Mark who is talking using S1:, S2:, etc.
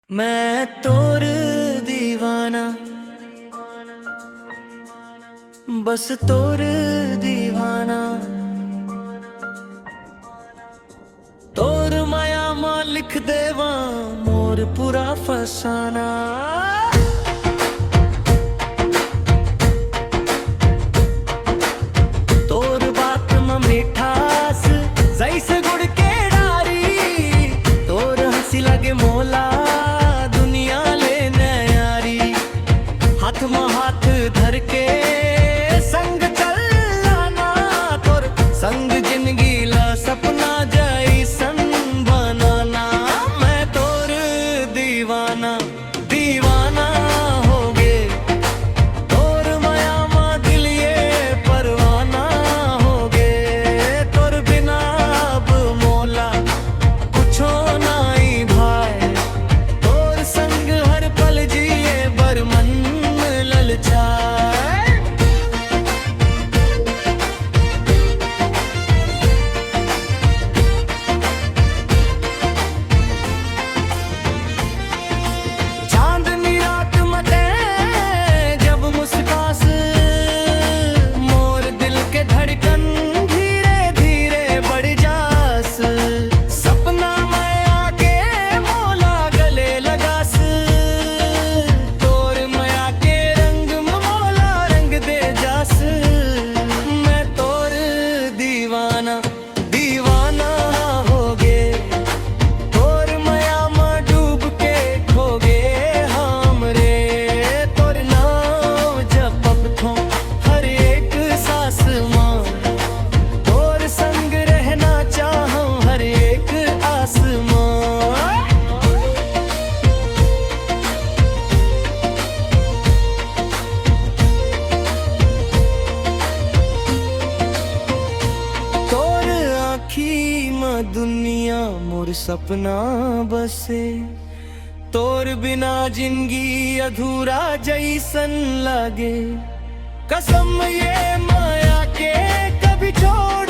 S1: मैं तोर दीवाना, बस तोर दीवाना। तोर माया मां लिख देवा मोर पूरा फसाना। तोर बात में मिठास जैसे गुड़ के डारी। तोर हंसी लगे मोला दुनिया लेने यारी। हाथ में हाथ धर के संग चलना, तोर संग जिंदगी ला सपना जैसन बनाना। मैं तोर दीवाना दीवाना हो गे। तोर माया मां दिल ये परवाना हो गे। तोर बिना अब मोला कुछो नाई भाई। तोर संग हर पल जिए बर मन ललचाए। चांदनी रात मते जब मुस्कास, मोर दिल के धड़कन धीरे धीरे बढ़ जास। सपना में आके मोला गले लगास। तोर माया के रंग में मोला रंग दे जास। मैं तोर दीवाना दीवाना हो गे। तोर माया में डूब के खो गे हमरे। तोर नाम जपब थो हर एक सांस मां। तोर संग रहना चाहूं हर एक आसमां। तोर आँखी में दुनिया मोर सपना बसे। तोर बिना जिंदगी अधूरा जैसन लागे। कसम ये माया के कभी छोड़